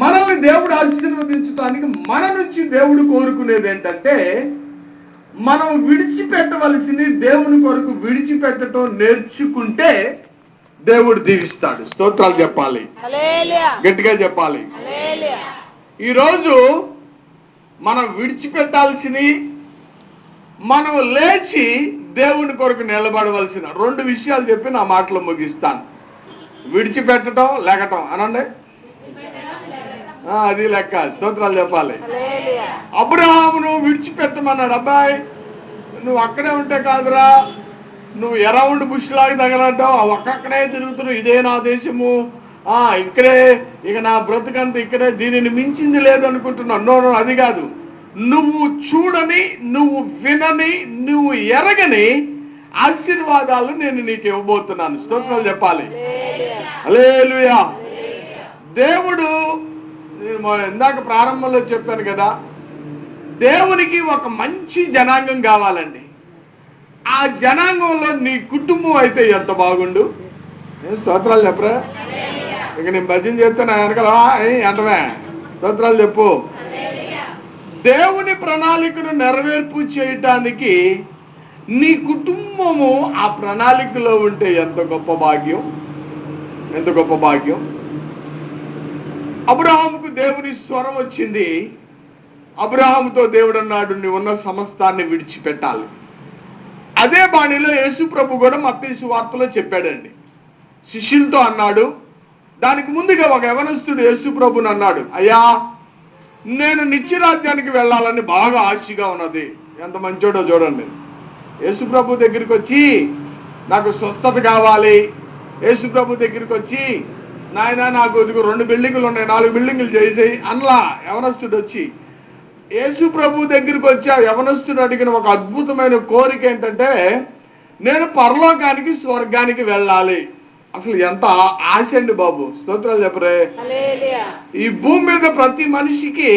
మనల్ని దేవుడు ఆశీర్వదించడానికి మన నుంచి దేవుడు కోరుకునేది ఏంటంటే, మనం విడిచిపెట్టవలసింది దేవుని కొరకు విడిచిపెట్టడం నేర్చుకుంటే దేవుడు దీవిస్తాడు. స్తోత్రాలు చెప్పాలి, గట్టిగా చెప్పాలి. ఈరోజు మనం విడిచిపెట్టాల్సినవి, మనం లేచి దేవుని కొరకు నిలబడవలసిన 2 విషయాలు చెప్పి నా మాటలు ముగిస్తాను. విడిచిపెట్టడం, లెగటం అనండి. అది లెక్క. స్తోత్రాలు చెప్పాలి. అబ్రహామును విడిచిపెట్టమన్నాడు. అబ్బాయి, నువ్వు అక్కడే ఉంటే కాదురా, నువ్వు అరౌండ్ బుష్ లాగా తగలంటావు, అక్కడే తిరుగుతున్నావు, ఇదే నా దేశము, ఇక్కడే ఇక నా బ్రతుకంత ఇక్కడే, దీనిని మించింది లేదు అనుకుంటున్నావు. నో, అది కాదు. నువ్వు చూడని, నువ్వు వినని, నువ్వు ఎరగని ఆశీర్వాదాలు నేను నీకు ఇవ్వబోతున్నాను. స్తోత్రాలు చెప్పాలి. హల్లెలూయా. దేవుడు, నేను ఇందాక ప్రారంభంలో చెప్పాను కదా, దేవునికి ఒక మంచి జనాంగం కావాలండి. ఆ జనాంగంలో నీ కుటుంబం అయితే ఎంత బాగుండు. స్తోత్రాలు చెప్పరా? ఇక నేను భజన చెప్తాను వెనకలా ఎంటమే. స్తోత్రాలు చెప్పు. దేవుని ప్రణాళికను నెరవేర్పు చేయటానికి నీ కుటుంబము ఆ ప్రణాళికలో ఉంటే ఎంత గొప్ప భాగ్యం, ఎంత గొప్ప భాగ్యం. అబ్రహాముకు దేవుని స్వరం వచ్చింది. అబ్రహాముతో దేవుడు అన్నాడు, నువ్వు ఉన్న సమస్తాన్ని విడిచిపెట్టాలి. అదే బాణిలో యేసు ప్రభు కూడా మత్తయి సువార్తలో చెప్పాడండి. శిష్యులతో అన్నాడు. దానికి ముందుగా ఒక యవనస్తుడు యేసు ప్రభుని అన్నాడు, అయ్యా, నేను నిత్యరాజ్యానికి వెళ్ళాలని బాగా ఆశగా ఉన్నది. ఎంత మంచోడో చూడండి. యేసు ప్రభు దగ్గరికి వచ్చి, నాకు స్వస్థత కావాలి. యేసు ప్రభు దగ్గరికి వచ్చి, నాయన నాకు ఇదిగో 2 బిల్డింగులు ఉన్నాయి, 4 బిల్డింగులు చేసేయి అన్లా యవనస్తుడు వచ్చి. యేసు ప్రభు దగ్గరికి వచ్చి ఆ యవనస్తుడు అడిగిన ఒక అద్భుతమైన కోరిక ఏంటంటే, నేను పరలోకానికి స్వర్గానికి వెళ్ళాలి. అసలు ఎంత ఆశ అండి బాబు. స్తోత్రాలు చెప్పరే. ఈ భూమి మీద ప్రతి మనిషికి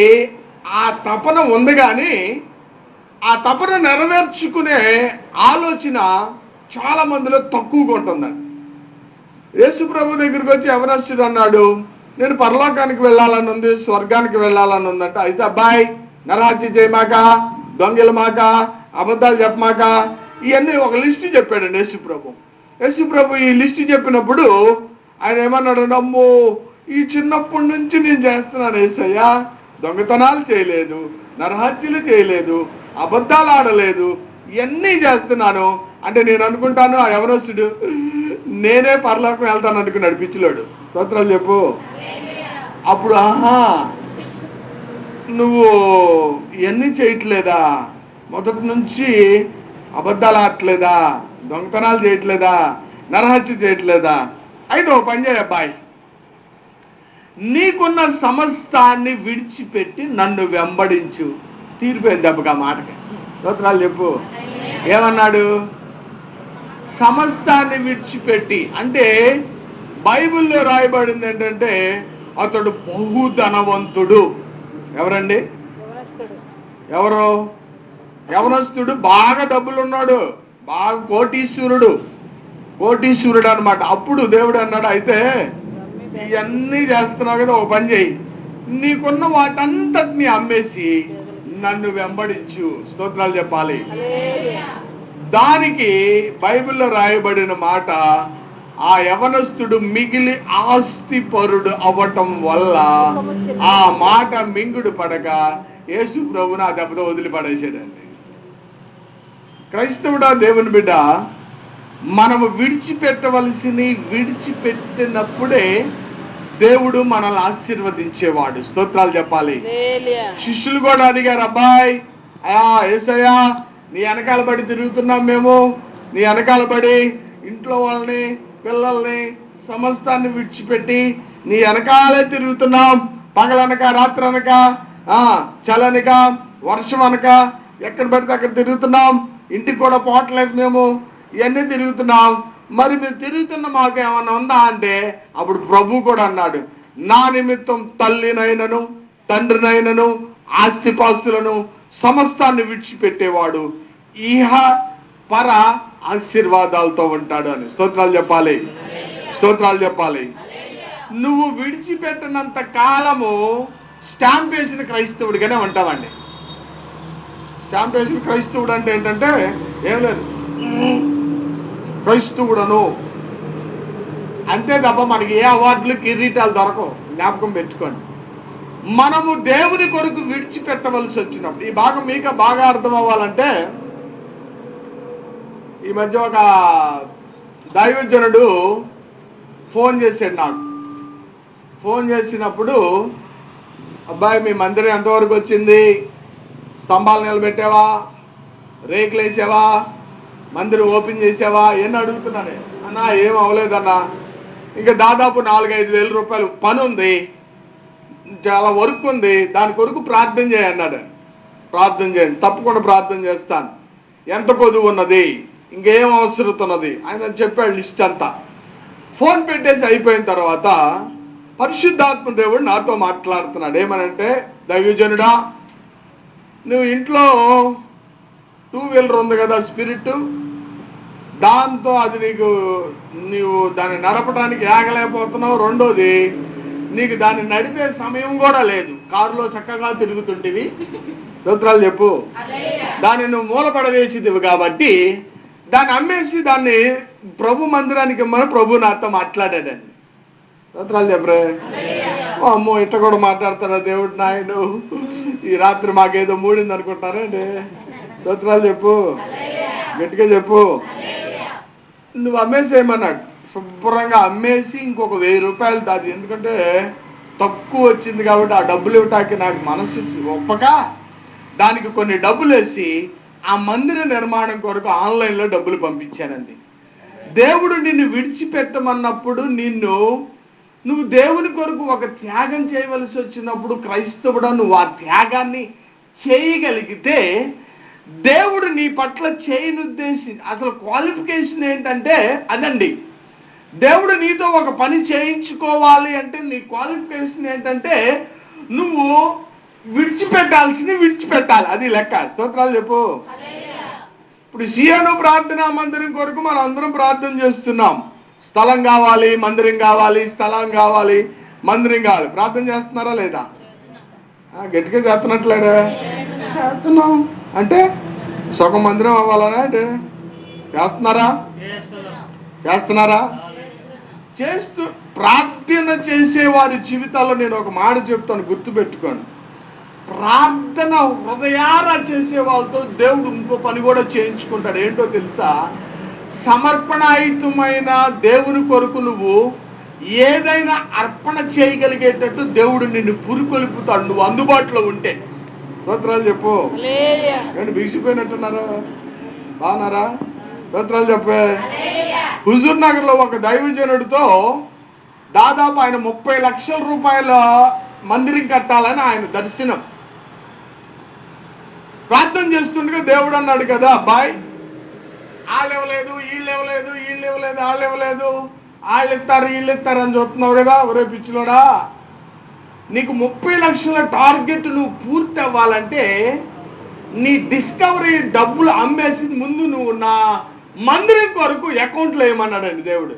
ఆ తపన ఉంది, కానీ ఆ తపన నెరవేర్చుకునే ఆలోచన చాలా మందిలో తక్కువగా ఉంటుందండి. యేసు ప్రభు దగ్గరికి వచ్చి యవనస్తుడు అన్నాడు, నేను పరలోకానికి వెళ్ళాలని ఉంది, స్వర్గానికి వెళ్ళాలని ఉందంట. అయితే అబ్బాయి, నరహత్య చేయమాక, దొంగలమాక, అబద్ధాలు చెప్పమాక, ఇవన్నీ ఒక లిస్టు చెప్పాడండి యేసు ప్రభు. యేసు ప్రభు ఈ లిస్టు చెప్పినప్పుడు ఆయన ఏమన్నాడు, అమ్మో, ఈ చిన్నప్పటి నుంచి నేను చేస్తున్నాను యేసయ్యా, దొంగతనాలు చేయలేదు, నరహత్యలు చేయలేదు, అబద్ధాలు ఆడలేదు, ఇవన్నీ చేస్తున్నాను అంటే నేను అనుకుంటాను ఆ యవనస్తుడు నేనే పరలోకం వెళ్తాను అనుకున్నాడు పిచ్చిలోడు. స్తోత్రాలు చెప్పు. అప్పుడు ఆహా, నువ్వు ఇవన్నీ చేయట్లేదా, మొదటి నుంచి అబద్ధాలు ఆడట్లేదా, దొంగతనాలు చేయట్లేదా, నరహత్య చేయట్లేదా, అయితే ఓ పని చేయ అబ్బాయి, నీకున్న సమస్తాన్ని విడిచిపెట్టి నన్ను వెంబడించు. తీరిపోయింది దెబ్బగా మాటకి. స్తోత్రాలు చెప్పు. ఏమన్నాడు? సమస్తాన్ని విడిచిపెట్టి అంటే బైబిల్లో రాయబడింది ఏంటంటే అతడు బహుధనవంతుడు. ఎవరండి? ఎవరు? యవనస్తుడు. బాగా డబ్బులున్నాడు, బాగా కోటీశ్వరుడు అనమాట. అప్పుడు దేవుడు అన్నాడు, అయితే ఇవన్నీ చేస్తున్నావు కదా, ఓ పని చేయి, నీకున్న వాటంతటిని అమ్మేసి నన్ను వెంబడించు. స్తోత్రాలు చెప్పాలి. దానికి బైబిల్లో రాయబడిన మాట, ఆ యవనస్తుడు మిగిలి ఆస్తిపరుడు అవ్వటం వల్ల ఆ మాట మింగుడు పడక యేసు ప్రభువును ఆ దెబ్బతో వదిలిపడేసాడండి. క్రైస్తవుడా, దేవుని బిడ్డ, మనము విడిచిపెట్టినప్పుడే దేవుడు మనల్ని ఆశీర్వదించేవాడు. స్తోత్రాలు చెప్పాలి. శిష్యులు కూడా అడిగారు, అబ్బాయి, యేసయ్యా, నీ వెనకాల పడి తిరుగుతున్నాం మేము, నీ వెనకాల పడి ఇంట్లో వాళ్ళని, పిల్లల్ని, సమస్తాన్ని విడిచిపెట్టి నీ వెనకాలే తిరుగుతున్నాం. పగలనక, రాత్రి అనక, చలనక, వర్షం అనక, ఎక్కడ పడితే అక్కడ తిరుగుతున్నాం. ఇంటికి కూడా పోవట్లేదు మేము, ఇవన్నీ తిరుగుతున్నాం. మరి మీరు తిరుగుతున్న మాకు ఏమన్నా ఉందా అంటే అప్పుడు ప్రభు కూడా అన్నాడు, నా నిమిత్తం తల్లినైనను తండ్రినైనను ఆస్తిపాస్తులను సమస్తాన్ని విడిచిపెట్టేవాడు ఇహ పర ఆశీర్వాదాలతో ఉంటాడు అని. స్తోత్రాలు చెప్పాలి. స్తోత్రాలు చెప్పాలి. నువ్వు విడిచిపెట్టినంత కాలము స్టాంప్ వేసిన క్రైస్తవుడిగానే ఉంటావండి. స్టాంప్ వేసిన క్రైస్తవుడు అంటే ఏంటంటే ఏం లేదు, క్రైస్తవుడను అంతే తప్ప మనకి ఏ అవార్డులు కిరీటాలు దొరకవు. జ్ఞాపకం పెట్టుకోండి. మనము దేవుని కొరకు విడిచిపెట్టవలసి వచ్చినప్పుడు, ఈ భాగం మీకు బాగా అర్థం అవ్వాలంటే, ఈ మధ్య ఒక దైవజనుడు ఫోన్ చేశాడు నాకు. ఫోన్ చేసినప్పుడు, అబ్బాయి మీ మందిరం ఎంతవరకు వచ్చింది, స్తంభాలు నిలబెట్టావా, రేకులు వేసావా, మందిరం ఓపెన్ చేసావా, ఎన్ని అడుగుతున్నానే. అన్నా ఏం అవ్వలేదన్నా, ఇంకా దాదాపు 4-5 వేల రూపాయలు పని ఉంది, చాలా వర్క్ ఉంది, దాని కొరకు ప్రార్థన చేయన్నాడు. ప్రార్థన చేయండి, తప్పకుండా ప్రార్థన చేస్తాను. ఎంత కొదువు ఉన్నది, ఇంకేం అవసరం ఉన్నది ఆయన చెప్పాడు లిస్ట్ అంతా. ఫోన్ పెట్టేసి అయిపోయిన తర్వాత పరిశుద్ధాత్మ దేవుడు నాతో మాట్లాడుతున్నాడు. ఏమనంటే, దైవజనుడా నువ్వు ఇంట్లో 2 వీలర్ ఉంది కదా స్పిరిట్, దాంతో అది నీవు దాన్ని నడపడానికి ఆగలేకపోతున్నావు. రెండోది, నీకు దాన్ని నడిపే సమయం కూడా లేదు, కారులో చక్కగా తిరుగుతుంటివి. స్తోత్రాలు చెప్పు. దాన్ని నువ్వు మూలపడవేసిదివి కాబట్టి దాన్ని అమ్మేసి దాన్ని ప్రభు మందిరానికి ఇమ్మని ప్రభు నాతో మాట్లాడాడండి. స్తోత్రాలు చెప్పరే. అమ్మో ఇట్ట కూడా మాట్లాడతారా దేవుడు నాయను, ఈ రాత్రి మాకేదో మూడింది అనుకుంటారా అండి. స్తోత్రాలు చెప్పు, గట్టిగా చెప్పు. నువ్వు అమ్మేసేయమన్నాడు. శుభ్రంగా అమ్మేసి ఇంకొక 1000 రూపాయలు దాది, ఎందుకంటే తక్కువ వచ్చింది కాబట్టి ఆ డబ్బులు ఇవ్వటానికి నాకు మనసు ఒప్పక దానికి కొన్ని డబ్బులు వేసి ఆ మందిర నిర్మాణం కొరకు ఆన్లైన్లో డబ్బులు పంపించానండి. దేవుడు నిన్ను విడిచిపెట్టమన్నప్పుడు నువ్వు దేవుని కొరకు ఒక త్యాగం చేయవలసి వచ్చినప్పుడు క్రైస్తవుడా నువ్వు ఆ త్యాగాన్ని చేయగలిగితే దేవుడు నీ పట్ల చేయనుద్దేశి అసలు క్వాలిఫికేషన్ ఏంటంటే అదండి. దేవుడు నీతో ఒక పని చేయించుకోవాలి అంటే నీ క్వాలిఫికేషన్ ఏంటంటే నువ్వు విడిచిపెట్టాల్సింది విడిచిపెట్టాలి, అది లెక్క. స్తోత్రాలు చెప్పు. ఇప్పుడు సియోను ప్రార్థనా మందిరం కొరకు మనం అందరం ప్రార్థన చేస్తున్నాం. స్థలం కావాలి, మందిరం కావాలి, స్థలం కావాలి, మందిరం కావాలి. ప్రార్థన చేస్తున్నారా లేదా? గట్టిగా చేస్తున్నట్లేదా? చేస్తున్నాం. అంటే సగం మందిరం అవ్వాలనా అంటే చేస్తున్నారా? చేస్తూ ప్రార్థన చేసే వారి జీవితాల్లో నేను ఒక మాట చెప్తాను, గుర్తుపెట్టుకోండి. ప్రార్థన హృదయారా చేసే వాళ్ళతో దేవుడు ఇంకో పని కూడా చేయించుకుంటాడు. ఏంటో తెలుసా? సమర్పణాయుతమైన దేవుని కొరకు నువ్వు ఏదైనా అర్పణ చేయగలిగేటట్టు దేవుడు నిన్ను పురికొల్పుతాడు, నువ్వు అందుబాటులో ఉంటే. స్తోత్రాలు చెప్పు. ఏంటి బిగిసిపోయినట్టున్నారా? బాగున్నారా? స్తోత్రాలు చెప్పే. హుజూర్ నగర్ లో ఒక దైవజనుడితో దాదాపు ఆయన 30 లక్షల రూపాయల మందిరం కట్టాలని ఆయన దర్శనం. ప్రార్థన చేస్తుండగా దేవుడు అన్నాడు కదా, అబ్బాయి వాళ్ళు ఇవ్వలేదు, వీళ్ళు ఇవ్వలేదు, వీళ్ళు ఇవ్వలేదు, వాళ్ళు ఇవ్వలేదు, వాళ్ళు ఇస్తారు వీళ్ళు ఇస్తారు అని చూస్తున్నావు కదా, ఒరే పిచ్చిలోడా, నీకు 30 లక్షల టార్గెట్ నువ్వు పూర్తి అవ్వాలంటే నీ డిస్కవరీ డబ్బులు అమ్మేసి ముందు నువ్వు నా మందిరం కొరకు అకౌంట్లో వేయమన్నాడండి దేవుడు.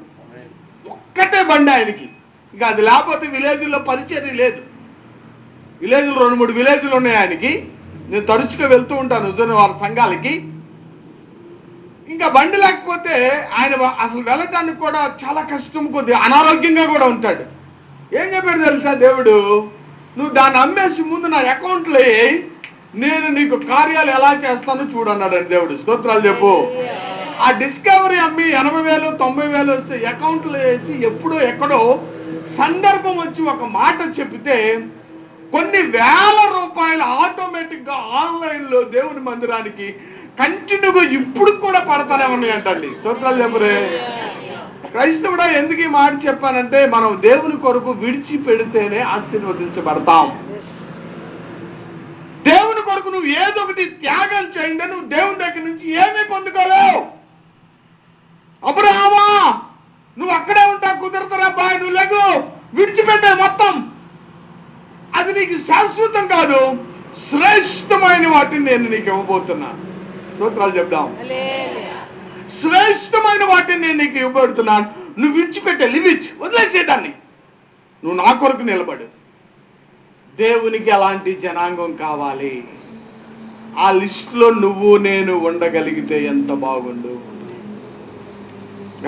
ఒక్కటే బండి ఆయనకి, ఇంకా అది లేకపోతే విలేజ్లో పరిచయం లేదు. విలేజ్లో 2-3 విలేజ్లు ఉన్నాయి ఆయనకి. నేను తరచుగా వెళ్తూ ఉంటాను నిజంగా వాళ్ళ సంఘాలకి. ఇంకా బండి లేకపోతే ఆయన అసలు వెళ్ళటానికి కూడా చాలా కష్టం, కొద్దిగా అనారోగ్యంగా కూడా ఉంటాడు. ఏం చెప్పాడు తెలుసా దేవుడు? నువ్వు దాన్ని అమ్మేసి ముందు నా అకౌంట్లో నేను నీకు కార్యాలు ఎలా చేస్తానో చూడన్నాడండి దేవుడు. స్తోత్రాలు చెప్పు. ఆ డిస్కవరీ అమ్మి 80,000 90,000 వస్తే అకౌంట్లో వేసి ఎప్పుడో ఎక్కడో సందర్భం వచ్చి ఒక మాట చెప్తే కొన్ని వేల రూపాయలు ఆటోమేటిక్ గా ఆన్లైన్ లో దేవుని మందిరానికి కంటిన్యూగా ఇప్పుడు కూడా పడతానే ఉన్నాయి అంటండి. స్తోత్రాలు చెప్పురే. క్రైస్తవుడా ఎందుకు ఈ మాట చెప్పానంటే మనం దేవుని కొరకు విడిచిపెడితేనే ఆశీర్వదించబడతాం. దేవుని కొరకు నువ్వు ఏదో ఒకటి త్యాగం చేయండి, నువ్వు దేవుని దగ్గర నుంచి ఏమీ పొందుకోలేవు. అబ్రహామా నువ్వు అక్కడే ఉంటావు, కుదరతరా బాయ్, నువ్వు లేకు, విడిచిపెట్టే మొత్తం. అది నీకు శాశ్వతం కాదు, శ్రేష్టమైన వాటిని నేను నీకు ఇవ్వబోతున్నా. స్తోత్రాలు చెప్దాం. శ్రేష్టమైన వాటిని నేను నీకు ఇవ్వబడుతున్నాను. నువ్వు విడిచిపెట్టే లివిట్ వదిలేసేదాన్ని. నువ్వు నా కొరకు నిలబడు. దేవునికి ఎలాంటి జనాంగం కావాలి? ఆ లిస్టులో నువ్వు నేను ఉండగలిగితే ఎంత బాగుండు,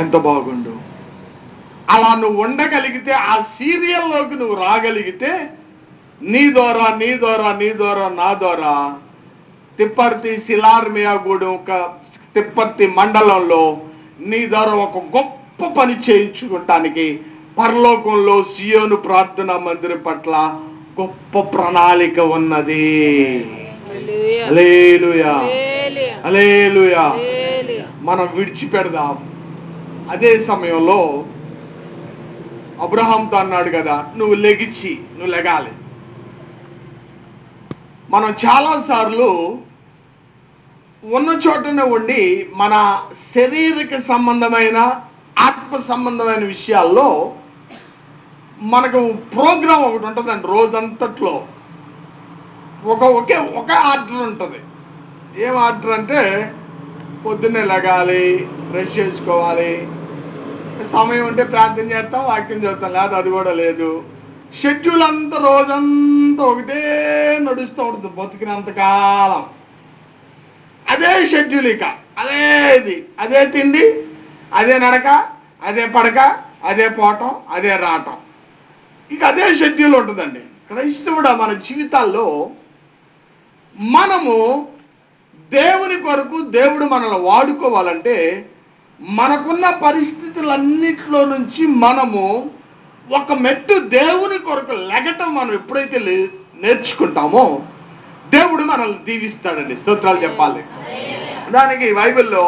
ఎంత బాగుండు. అలా నువ్వు ఉండగలిగితే, ఆ సీరియల్లోకి నువ్వు రాగలిగితే, నీ ద్వారా నీ ద్వారా నీ ద్వారా నా ద్వారా తిప్పర్తి శిలార్మియాగూడెం ఒక తిప్పర్తి మండలంలో నీ ద్వారా ఒక గొప్ప పని చేయించుకోవటానికి పరలోకంలో సియోను ప్రార్థనా మందిరం పట్ల గొప్ప ప్రణాళిక ఉన్నది. హల్లెలూయా, హల్లెలూయా. మనం విడిచిపెడదాం. అదే సమయంలో అబ్రహాంతో అన్నాడు కదా, నువ్వు లెగాలి. మనం చాలాసార్లు ఉన్న చోటనే ఉండి మన శారీరక సంబంధమైన ఆత్మ సంబంధమైన విషయాల్లో మనకు ప్రోగ్రాం ఒకటి ఉంటుందండి. రోజంతట్లో ఒక ఆర్డర్ ఉంటుంది. ఏం ఆర్డర్ అంటే, పొద్దున్నే లెగాలి, బ్రష్ చేసుకోవాలి, సమయం ఉంటే ప్రార్థన చేస్తాం, వాక్యం చేస్తాం, లేదా అది కూడా లేదు. షెడ్యూల్ అంతా రోజంతా ఒకటే నడుస్తూ ఉంటుంది బతికినంతకాలం. అదే షెడ్యూల్, ఇక అదే తిండి, అదే నడక, అదే పడక, అదే పోవటం, అదే రావటం, ఇక అదే షెడ్యూల్ ఉంటుందండి. క్రైస్తవుడా మన జీవితాల్లో మనము దేవుని కొరకు, దేవుడు మనల్ని వాడుకోవాలంటే మనకున్న పరిస్థితులన్నిటిలో నుంచి మనము ఒక మెట్టు దేవుని కొరకు లెగటం మనం ఎప్పుడైతే నేర్చుకుంటామో దేవుడు మనల్ని దీవిస్తాడండి. స్తోత్రాలు చెప్పాలి. దానికి బైబిల్లో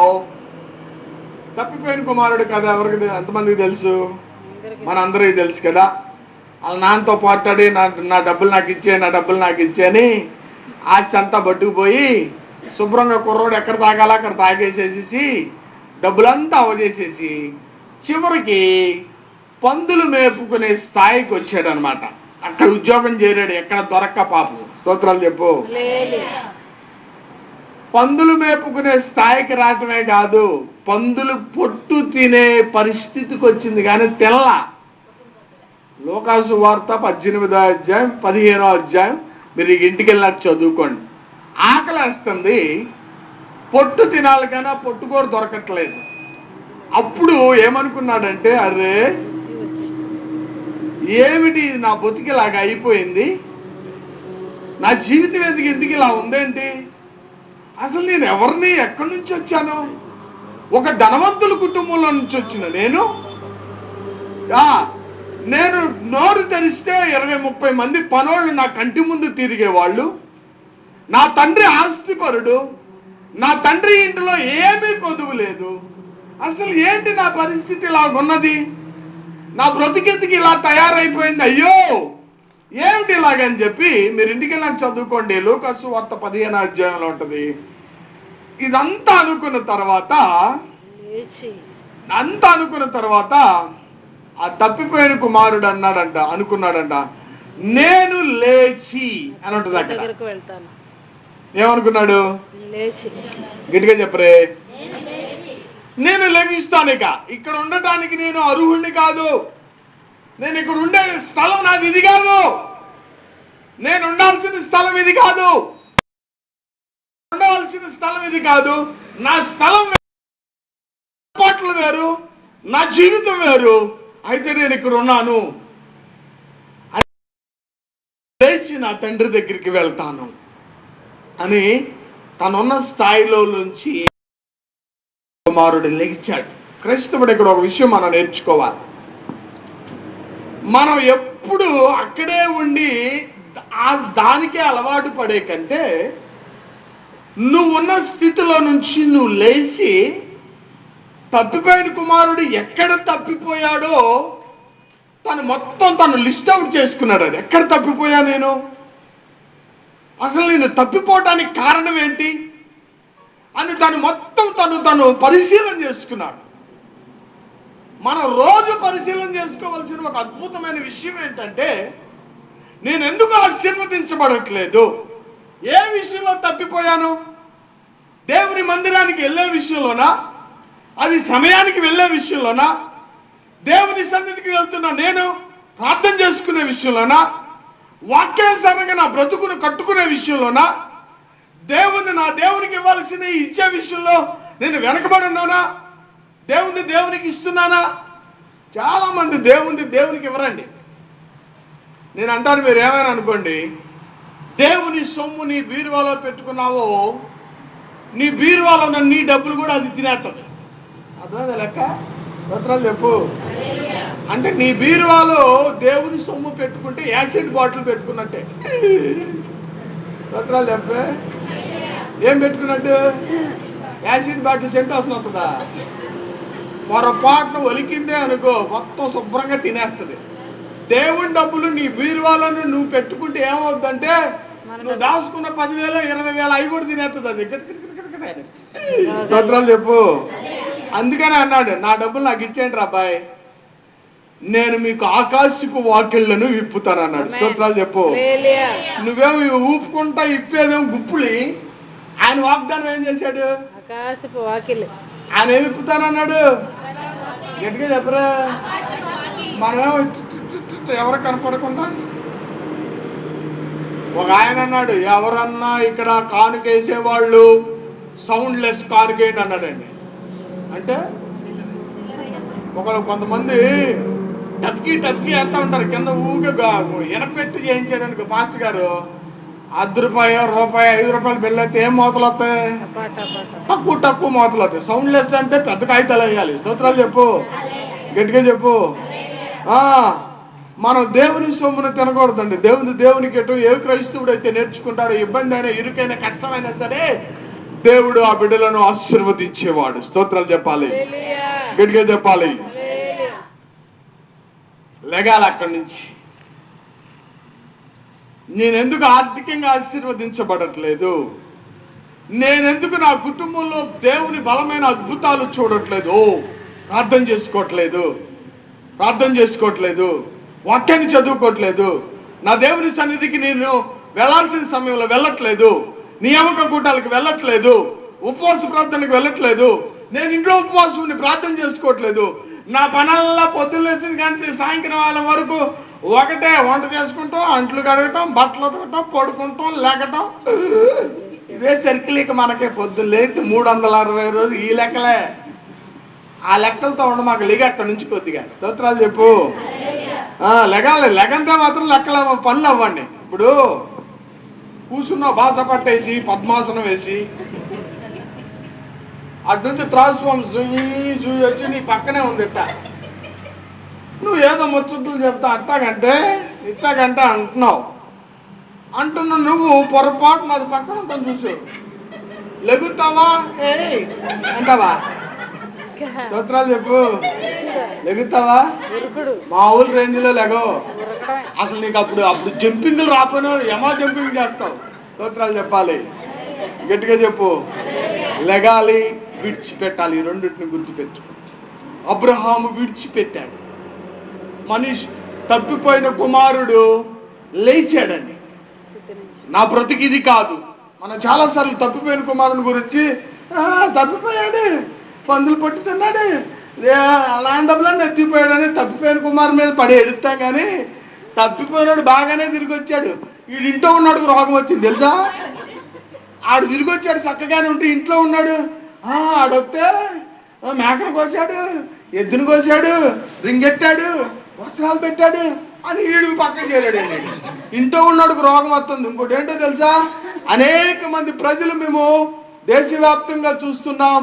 తప్పిపోయిన కుమారుడు కదా ఎవరికి ఎంతమందికి తెలుసు? మనందరికీ తెలుసు కదా. వాళ్ళ నాన్నతో పోట్లాడి నా డబ్బులు నాకు ఇచ్చే అని ఆస్తి అంతా పట్టుకుపోయి శుభ్రంగా కుర్రోడు ఎక్కడ తాగాలో అక్కడ తాగేసేసి డబ్బులంతా అవజేసేసి చివరికి పందులు మేపుకునే స్థాయికి వచ్చాడు అనమాట. అక్కడ ఉద్యోగం చేరాడు, ఎక్కడ దొరక్క పాపం. స్తోత్రాలు చెప్పు. పందులు మేపుకునే స్థాయికి రావటమే కాదు, పందులు పొట్టు తినే పరిస్థితికి వచ్చింది కానీ తెల్ల. లోకాసు వార్త 18వ అధ్యాయం 15వ అధ్యాయం మీరు ఇంటికి వెళ్ళాక చదువుకోండి. ఆకలేస్తుంది, పొట్టు తినాలి కానీ పొట్టుకూర దొరకట్లేదు. అప్పుడు ఏమనుకున్నాడంటే, అరే ఏమిటి నా బతుకిలాగా అయిపోయింది, నా జీవితం ఎందుకు ఇలా ఉందేంటి, అసలు నేను ఎవరిని ఎక్కడి నుంచి వచ్చాను? ఒక ధనవంతుల కుటుంబంలో నుంచి వచ్చిన నేను నోరు తెరిస్తే 20-30 మంది పనోళ్ళు నా కంటి ముందు తిరిగేవాళ్ళు. నా తండ్రి ఆస్తిపరుడు, నా తండ్రి ఇంటిలో ఏమీ కొదువు లేదు. అసలు ఏంటి నా పరిస్థితి ఇలాగున్నది, నా బ్రతికెందుకు ఇలా తయారైపోయింది, అయ్యో ఏమిటి ఇలాగని చెప్పి మీరు ఇంటికి వెళ్ళి చదువుకోండి. లూకాసు వార్త 15వ అధ్యాయంలో ఉంటుంది. ఇదంతా అనుకున్న తర్వాత ఆ తప్పిపోయిన కుమారుడు అనుకున్నాడంట, నేను లేచి అని ఉంటుంది అక్కడ. ఏమనుకున్నాడు? గట్టిగా చెప్పరే. నేను లెగిస్తాను, ఇక్కడ ఉండటానికి నేను అర్హుణ్ణి కాదు, నేను ఇక్కడ ఉండే స్థలం నాది ఇది కాదు, నేను ఉండాల్సిన స్థలం ఇది కాదు, ఉండవలసిన స్థలం ఇది కాదు, నా స్థలం పాటలు వేరు, నా జీవితం వేరు, అయితే నేను ఇక్కడ ఉన్నాను, లేచి నా తండ్రి దగ్గరికి వెళ్తాను అని తనున్న స్థాయిలో నుంచి కుమారుడు లెగిచాడు. క్రైస్తవుడు ఇక్కడ ఒక విషయం మనం నేర్చుకోవాలి. మనం ఎప్పుడు అక్కడే ఉండి దానికే అలవాటు పడే కంటే నువ్వున్న స్థితిలో నుంచి నువ్వు లేచి, తప్పిపోయిన కుమారుడు ఎక్కడ తప్పిపోయాడో తను లిస్ట్ అవుట్ చేసుకున్నాడు. అది ఎక్కడ తప్పిపోయా నేను, అసలు నేను తప్పిపోవటానికి కారణం ఏంటి అని తను పరిశీలన చేసుకున్నాడు. మనం రోజు పరిశీలన చేసుకోవాల్సిన ఒక అద్భుతమైన విషయం ఏంటంటే, నేను ఎందుకు ఆశీర్వదించబడట్లేదు, ఏ విషయంలో తప్పిపోయాను? దేవుని మందిరానికి వెళ్ళే విషయంలోనా, అది సమయానికి వెళ్ళే విషయంలోనా, దేవుని సన్నిధికి వెళ్తున్నా నేను ప్రార్థన చేసుకునే విషయంలోనా, వాక్యానుసారంగా నా బ్రతుకును కట్టుకునే విషయంలోనా, నా దేవునికి ఇవ్వాల్సిన ఇచ్చే విషయంలో నేను వెనకబడి ఉన్నానా, దేవునికి ఇస్తున్నానా? చాలా మంది దేవునికి ఇవ్వరండి. నేను అంటాను, మీరు ఏమైనా అనుకోండి, దేవుని సొమ్ము నీ బీరువాలో పెట్టుకున్నావో, నీ బీరువాలో ఉన్న నీ డబ్బులు కూడా అది తినేస్తుంది. అర్థమైందా లెక్క? పత్రాలు చెప్పు. అంటే నీ బీరువాలో దేవుని సొమ్ము పెట్టుకుంటే యాసిడ్ బాటిల్ పెట్టుకున్నట్టే. పత్రాలు చెప్పే, ఏం పెట్టుకున్నట్టు? యాసిడ్ బాటిల్ సెంట్ వస్తుందా? పొరపాటును ఒలికిందే అనుకో, మొత్తం శుభ్రంగా తినేస్తుంది. దేవుని డబ్బులు నీ బీరువాలను నువ్వు పెట్టుకుంటే ఏమవుతుందంటే, నువ్వు దాచుకున్న 10,000 20,000 అవి కూడా తినేస్తుంది అది. పత్రాలు చెప్పు. అందుకనే అన్నాడు, నా డబ్బులు నాకు ఇచ్చేయండి అబ్బాయి, నేను మీకు ఆకాశపు వాకిళ్లను విప్పుతాను అన్నాడు. స్తోత్రాలు చెప్పు. నువ్వేమో ఊపుకుంటా ఇప్పేదేమో గుప్పులి, ఆయన వాగ్దానం ఏం చేశాడు? ఆకాశపు వాకిళ్ళు ఆయన ఏమి విప్పుతానన్నాడు? గట్టిగా చెప్పరా. మనమేమో ఎవరు కనపడకుండా. ఒక ఆయన అన్నాడు, ఎవరన్నా ఇక్కడ కానుకేసేవాళ్ళు సౌండ్ లెస్ కానుకేయండి అన్నాడండి. అంటే కొంతమంది టప్కి వేస్తా ఉంటారు కింద, ఊగా ఎనపెట్టి చేయించారనుకో మాస్టర్ గారు, ₹10 రూపాయి 5 రూపాయలు బిల్లు అయితే ఏం మోతలు వస్తాయి? తక్కువ మోతలు వస్తాయి. సౌండ్ లెస్ అంటే పెద్ద కాగితాలు వేయాలి. స్తోత్రాలు చెప్పు, గట్టిగా చెప్పు. మనం దేవుని సొమ్మును తినకూడదండి. దేవునికి ఎటు ఏ క్రైస్తవుడు అయితే నేర్చుకుంటారో, ఇబ్బంది అయినా ఇరుకైనా కష్టమైనా సరే దేవుడు ఆ బిడ్డలను ఆశీర్వదించేవాడు. స్తోత్రాలు చెప్పాలి, గట్టిగా చెప్పాలి. లెగాలి అక్కడి నుంచి. నేనెందుకు ఆర్థికంగా ఆశీర్వదించబడట్లేదు? నేనెందుకు నా కుటుంబంలో దేవుని బలమైన అద్భుతాలు చూడట్లేదు? ప్రార్థన చేసుకోవట్లేదు, వాక్యాన్ని చదువుకోవట్లేదు, నా దేవుని సన్నిధికి నేను వెళ్ళాల్సిన సమయంలో వెళ్ళట్లేదు, నియామక కూటాలకు వెళ్ళట్లేదు, ఉపవాస ప్రార్థనకు వెళ్ళట్లేదు, నేను ఇంట్లో ఉపవాసం ప్రార్థన చేసుకోవట్లేదు. నా పనల్లా పొద్దున్నేసిన కానీ సాయంకాలం వరకు ఒకటే, వంట చేసుకుంటాం, అంట్లు కడగటం, బట్టలు ఉతకటం, పడుకుంటాం, లేకటం. ఇదే సర్కిల్. ఇక మనకే పొద్దున్న లేచి 360 రోజులు ఈ లెక్కలే. ఆ లెక్కలతో ఉండ మాకు లిగ అక్కడి నుంచి కొద్దిగా. స్తోత్రాలు చెప్పు. లెగంటే మాత్రం లెక్కల పనులు అవ్వండి. ఇప్పుడు కూర్చున్నావు, బాస పట్టేసి పద్మాసనం వేసి అటు నుంచి ట్రాన్స్ఫార్మ్ చూసి వచ్చి నీ పక్కనే ఉంది ఇట్ట. నువ్వు ఏదో ముచ్చట్లు చెప్తా ఇట్టాగంటే అంటున్నావు నువ్వు పొరపాటు నాది పక్కన ఉంటాను చూసావు, లెగుతావా అంటావా? స్తోత్రాలు చెప్పు. లెగుతావా? మామూలు రేంజ్ లో లెగవు. అసలు నీకు అప్పుడు జంపింగ్లు రాకపోయినా జంపింగ్ చేస్తావు. స్తోత్రాలు చెప్పాలి, గట్టిగా చెప్పు. లెగాలి, విడిచిపెట్టాలి. ఈ రెండింటిని గుర్తుపెట్టు. అబ్రహాము విడిచిపెట్టాడు. మనిషి తప్పిపోయిన కుమారుడు లేచాడండి. నా బ్రతికి ఇది కాదు. మనం చాలాసార్లు తప్పిపోయిన కుమారుని గురించి తప్పిపోయాడు, పందులు పొట్టి తిన్నాడు, అలాంటప్పుడు ఎత్తిపోయాడని తప్పిపోయిన కుమారు మీద పడి ఎడుస్తాం. కానీ తప్పిపోయినాడు బాగానే తిరిగి వచ్చాడు. వీడు ఇంట్లో ఉన్నాడు, రోగం వచ్చింది తెలుసా? ఆడు తిరిగి వచ్చాడు, చక్కగానే ఉంటే ఇంట్లో ఉన్నాడు. ఆడొస్తే మేకను కోసాడు, ఎద్దును కోసాడు, రింగెట్టాడు, వస్త్రాలు పెట్టాడు అని వీడికి పక్కన చేయలేడండి. ఇంట్లో ఉన్నాడు, రోగం వస్తుంది. ఇంకోటి ఏంటో తెలుసా? అనేక మంది ప్రజలు మేము దేశవ్యాప్తంగా చూస్తున్నాం,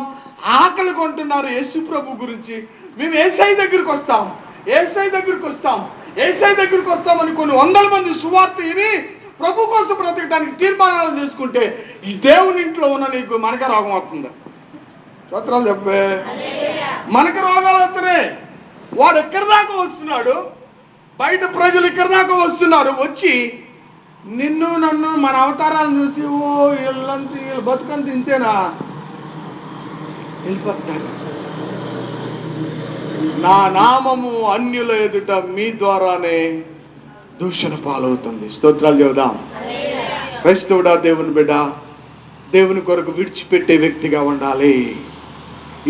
ఆకలి కొంటున్నారు యేసు ప్రభు గురించి. మేము ఏసై దగ్గరికి వస్తామని కొన్ని 100 మంది సువార్త విని ప్రభు కోసం బ్రతకడానికి తీర్మానాలు చేసుకుంటే ఈ దేవుని ఇంట్లో ఉన్న నీకు మనక రోగం వస్తుంది. స్తోత్రాలు చెప్పే. మనకు రోగాలు వస్తున్నాయి. వాడు ఎక్కడి దాకా వస్తున్నాడు, బయట ప్రజలు ఇక్కడి దాకా వస్తున్నారు. వచ్చి నిన్ను నన్ను మన అవతారాలను చూసి వీళ్ళ బతుకంత ఇంతేనా వెళ్ళిపోతాడు. నా నామము అన్యుల ఎదుట మీ ద్వారానే దూషణ పాలవుతుంది. స్తోత్రాలు చెబుదాం. క్రైస్తవుడా, దేవుని బిడ్డ, దేవుని కొరకు విడిచిపెట్టే వ్యక్తిగా ఉండాలి.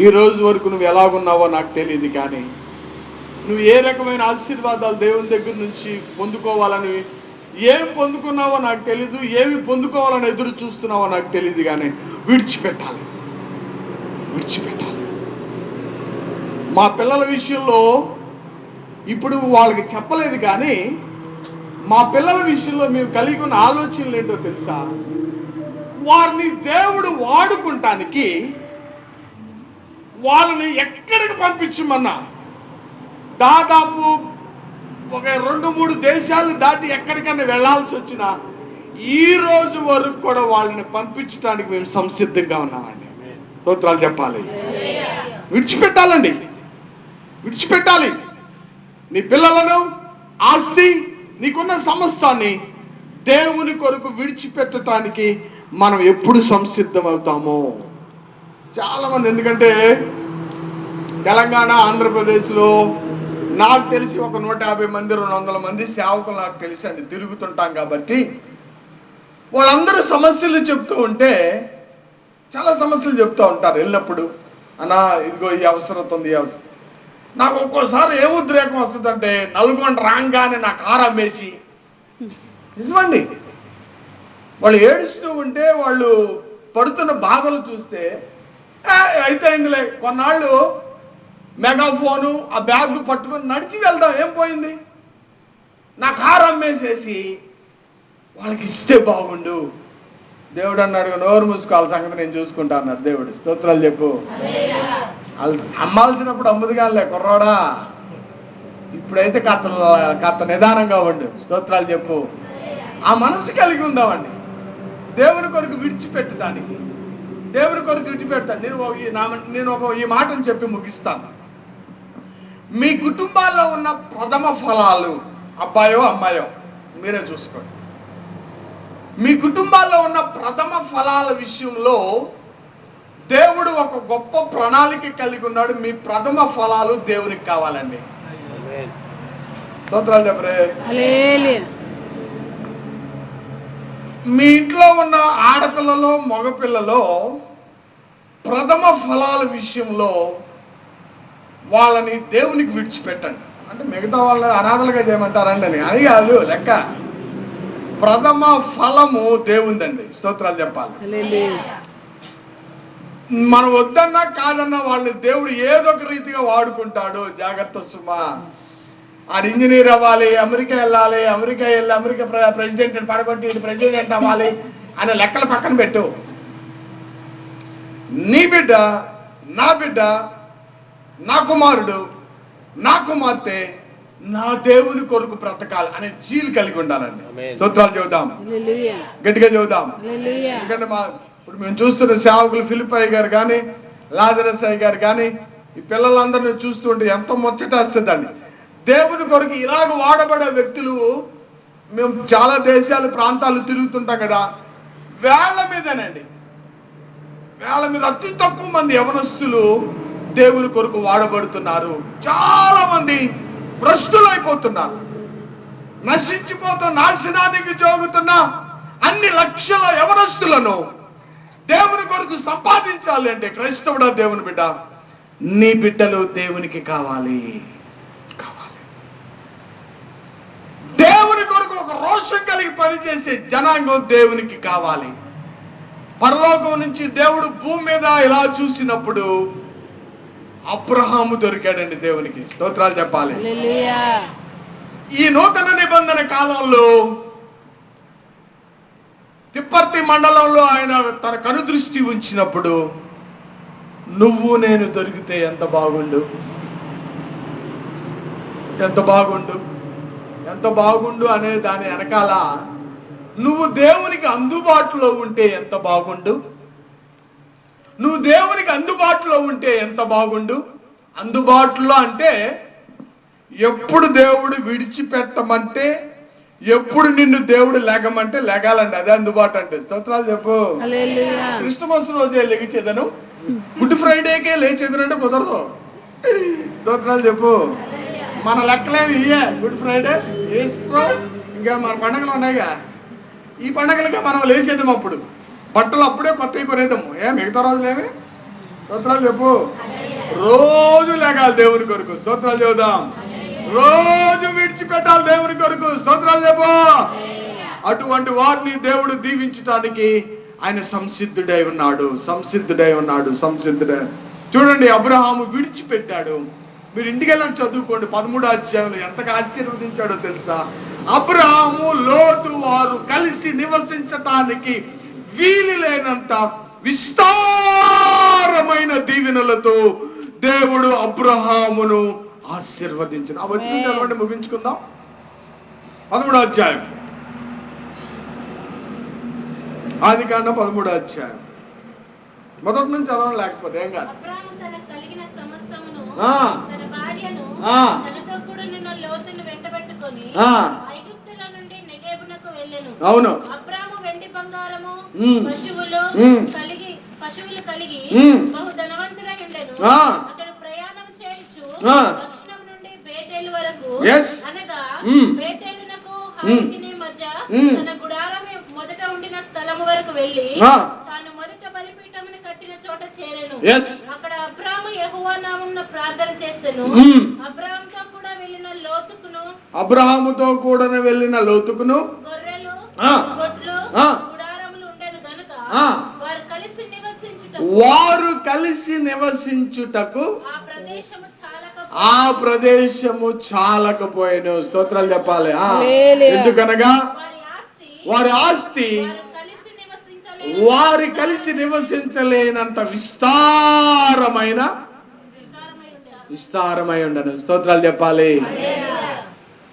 ఈ రోజు వరకు నువ్వు ఎలాగున్నావో నాకు తెలియదు, కానీ నువ్వు ఏ రకమైన ఆశీర్వాదాలు దేవుని దగ్గర నుంచి పొందుకోవాలని, ఏం పొందుకున్నావో నాకు తెలీదు, ఏమి పొందుకోవాలని ఎదురు చూస్తున్నావో నాకు తెలియదు, కానీ విడిచిపెట్టాలి. మా పిల్లల విషయంలో ఇప్పుడు వాళ్ళకి చెప్పలేదు, కానీ మా పిల్లల విషయంలో మేము కలిగి ఉన్న ఆలోచనలు ఏంటో తెలుసా? వారిని దేవుడు వాడుకుంటానికి వాళ్ళని ఎక్కడికి పంపించమన్నా, దాదాపు ఒక 2-3 దేశాలు దాటి ఎక్కడికైనా వెళ్లాల్సి వచ్చినా ఈ రోజు వరకు కూడా వాళ్ళని పంపించడానికి మేము సంసిద్ధంగా ఉన్నామండి. స్తోత్రాలు చెప్పాలి. విడిచిపెట్టాలి. నీ పిల్లలను, ఆస్తి, నీకున్న సమస్తాన్ని దేవుని కొరకు విడిచిపెట్టడానికి మనం ఎప్పుడు సంసిద్ధం అవుతామో. చాలా మంది, ఎందుకంటే తెలంగాణ, ఆంధ్రప్రదేశ్లో నాకు తెలిసి ఒక 150 మంది 200 మంది సేవకులు నాకు తెలిసి అండి తిరుగుతుంటాం. కాబట్టి వాళ్ళందరూ సమస్యలు చెప్తూ ఉంటే, చాలా సమస్యలు చెప్తూ ఉంటారు వెళ్ళినప్పుడు. అన్నా ఇదిగో ఈ అవసరం ఉంది, ఈ అవసరం. నాకు ఒక్కోసారి ఏ ఉద్రేకం వస్తుందంటే, నల్గొండ రాగానే నా కారు అమ్మేసి, నిజమండి, వాళ్ళు ఏడుస్తూ ఉంటే, వాళ్ళు పడుతున్న బాధలు చూస్తే అయితే ఇందులే కొన్నాళ్ళు మెగాఫోను ఆ బ్యాగ్ పట్టుకొని నడిచి వెళ్దాం, ఏం పోయింది? నా కారు అమ్మేసేసి వాళ్ళకి ఇస్తే బాగుండు. దేవుడు అన్నాడు, నోరు మూసుకోవాలి, సంగతి నేను చూసుకుంటా అన్నాడు దేవుడు. స్తోత్రాలు చెప్పు. అమ్మాల్సినప్పుడు అమ్ముదుగాలే కుర్రోడా, ఇప్పుడైతే కాస్త నిదానంగా ఉండు. స్తోత్రాలు చెప్పు. ఆ మనసు కలిగి ఉందామండి దేవుని కొరకు విడిచిపెట్టడానికి. దేవుని కొరకు విడిచిపెడతాను. నేను ఈ మాటను చెప్పి ముగిస్తాను. మీ కుటుంబాల్లో ఉన్న ప్రథమ ఫలాలు, అబ్బాయో అమ్మాయో మీరే చూసుకోండి. మీ కుటుంబాల్లో ఉన్న ప్రథమ ఫలాల విషయంలో దేవుడు ఒక గొప్ప ప్రణాళిక కలిగి ఉన్నాడు. మీ ప్రథమ ఫలాలు దేవునికి కావాలండి. స్తోత్రాలు చెప్పరే. మీ ఇంట్లో ఉన్న ఆడపిల్లలో, మగపిల్లలో ప్రథమ ఫలాల విషయంలో వాళ్ళని దేవునికి విడిచిపెట్టండి. అంటే మిగతా వాళ్ళని అనాథలుగా చేయమంటారండి అని అది కాదు లెక్క. ప్రథమ ఫలము దేవుందండి. స్తోత్రాలు చెప్పాలి. మనం వద్దన్నా కాదన్నా వాళ్ళని దేవుడు ఏదో ఒక రీతిగా వాడుకుంటాడు. జాగ్రత్త సుమా. ఆడు ఇంజనీర్ అవ్వాలి, అమెరికా వెళ్ళాలి, అమెరికా వెళ్ళి అమెరికా ప్రెసిడెంట్ పడగొట్టి ప్రెసిడెంట్ అవ్వాలి అనే లెక్కలు పక్కన పెట్టు. నీ బిడ్డ, నా బిడ్డ, నా కుమారుడు, నా కుమార్తె నా దేవుని కొరకు బ్రతకాలి అనే జీలు కలిగి ఉండాలండి. స్తోత్రాలు చెబుదాం, గట్టిగా చెబుదాం. ఎందుకంటే ఇప్పుడు మేము చూస్తున్న సేవకులు ఫిలిప్పయ్య గారు కానీ, లాజరస్ అయ్య గారు కానీ, ఈ పిల్లలందరినీ చూస్తుంటే ఎంతో ముచ్చటేస్తుందండి. దేవుని కొరకు ఇలాగ వాడబడే వ్యక్తులు మేము చాలా దేశాలు, ప్రాంతాలు తిరుగుతుంటాం కదా, వేళ్ల మీదనండి, వేళ్ల మీద అతి తక్కువ మంది యవనస్తులు దేవుని కొరకు వాడబడుతున్నారు. చాలా మంది భ్రష్టులైపోతున్నారు. నాశనానికి జోగుతున్న అన్ని లక్షల యవనస్తులను దేవుని కొరకు సంపాదించాలి అంటే, క్రైస్తవుడా, దేవుని బిడ్డ, నీ బిడ్డలు దేవునికి కావాలి. దేవుని కొరకు ఒక రోషం కలిగి పనిచేసే జనాంగం దేవునికి కావాలి. పరలోకం నుంచి దేవుడు భూమి మీద ఇలా చూసినప్పుడు అబ్రహాము దొరికాడండి దేవునికి. స్తోత్రాలు చెప్పాలి. ఈ నూతన నిబంధన కాలంలో తిప్పర్తి మండలంలో ఆయన తన కనుదృష్టి ఉంచినప్పుడు, నువ్వు నేను దొరికితే ఎంత బాగుండు, ఎంత బాగుండు, ఎంత బాగుండు అనే దాని వెనకాల నువ్వు దేవునికి అందుబాటులో ఉంటే ఎంత బాగుండు, నువ్వు దేవునికి అందుబాటులో ఉంటే ఎంత బాగుండు. అందుబాటులో అంటే ఎప్పుడు దేవుడు విడిచిపెట్టమంటే, ఎప్పుడు నిన్ను దేవుడు లేగమంటే లేగాలండి, అదే అందుబాటు అంటే. స్తోత్రాలు చెప్పు. క్రిస్మస్ రోజే లెగిచేదను, గుడ్ ఫ్రైడేకే లేచేదనంటే కుదరదు. స్తోత్రాలు చెప్పు. మన లెక్కలేమి ఇయ్యే. గుడ్ ఫ్రైడే, ఈస్టర్, ఇంకా మన పండుగలు ఉన్నాయిగా, ఈ పండుగలకే మనం లేచేద్దాం. అప్పుడు బట్టలు అప్పుడే కొత్తవి కొనేద్దాము. మిగతా రోజులేమి. స్తోత్రాలు చెప్పు. రోజు లేగాలి దేవుని కొరకు. స్తోత్రాలు చెబుదాం. రోజు విడిచిపెట్టాలి దేవుని కొరకు. స్తోత్రాలు చెప్పు. అటువంటి వారిని దేవుడు దీవించడానికి ఆయన సంసిద్ధుడై ఉన్నాడు. చూడండి, అబ్రహాము విడిచిపెట్టాడు. మీరు ఇంటికి వెళ్ళని చదువుకోండి. 13వ అధ్యాయంలో ఎంతగా ఆశీర్వదించాడో తెలుసా? అబ్రహాము, లోతు వారు కలిసి నివసించటానికి వీలు లేనంత విస్తారమైన దీవెనలతో దేవుడు అబ్రహామును ఆశీర్వదించిన. ఆ వచనం చదవండి, ముగించుకుందాం. 13వ అధ్యాయం, ఆదికాండం 13వ అధ్యాయం మొదటి నుంచి చదవడం, లేకపోతే ఏం కాదు. అవును, పశువులు కలిగి బహు ధనవంతుడై ఉండెను. అతడు ప్రయాణం చేయుచు దక్షిణం నుండి బేతేలు వరకు, అనగా బేతేలునకు హాయికి మధ్య తన గుడారము మొదట ఉండిన స్థలము వరకు వెళ్ళి తాను మొదట బలిపీఠమును కట్టిన చోట చేరెను. అక్కడ అబ్రాము యెహోవా నామమున ప్రార్థన చేసెను. అబ్రాముతో కూడా వెళ్ళిన లోతుకును గొర్రెలు, గొడ్లు, గుడారములు ఉండెను గనుక వారు కలిసి నివసించుటకు ఆ ప్రదేశము చాలకపోయాను. స్తోత్రాలు చెప్పాలి. ఎందుకనగా వారి ఆస్తి వారి కలిసి నివసించలేనంత విస్తారమై ఉండను. స్తోత్రాలు చెప్పాలి.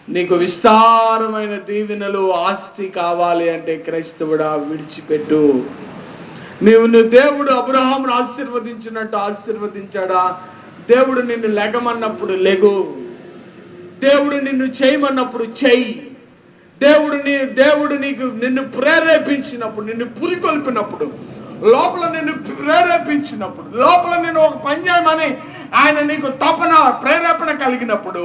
నీకు విస్తారమైన దీవెనలు, ఆస్తి కావాలి అంటే క్రైస్తవుడా విడిచిపెట్టు. నువ్వు దేవుడు అబ్రహామును ఆశీర్వదించినట్టు ఆశీర్వదించాడా? దేవుడు నిన్ను లెగమన్నప్పుడు లెగు. దేవుడు నిన్ను చేయమన్నప్పుడు చెయ్యి. దేవుడు నిన్ను ప్రేరేపించినప్పుడు, నిన్ను పురికొల్పినప్పుడు, లోపల నిన్ను ప్రేరేపించినప్పుడు, లోపల నిన్ను ఒక పని చేయమని ఆయన నీకు తపన, ప్రేరేపణ కలిగినప్పుడు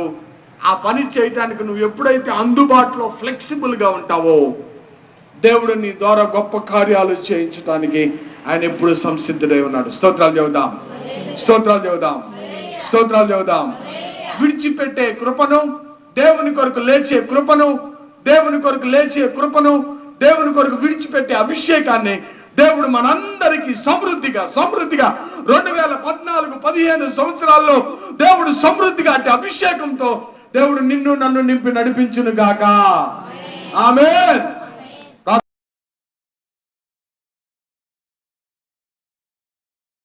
ఆ పని చేయటానికి నువ్వు ఎప్పుడైతే అందుబాటులో ఫ్లెక్సిబుల్ గా ఉంటావో దేవుడు నీ ద్వారా గొప్ప కార్యాలు చేయించడానికి ఆయన ఎప్పుడు సంసిద్ధుడై ఉన్నాడు. స్తోత్రాలు చెబుదాం. విడిచిపెట్టే కృపను, దేవుని కొరకు లేచే కృపను, దేవుని కొరకు విడిచిపెట్టే అభిషేకాన్ని దేవుడు మనందరికీ సమృద్ధిగా 2014-15 సంవత్సరాల్లో దేవుడు సమృద్ధిగా అంటే అభిషేకంతో దేవుడు నిన్ను నన్ను నింపి నడిపించును గాక. ఆమేన్.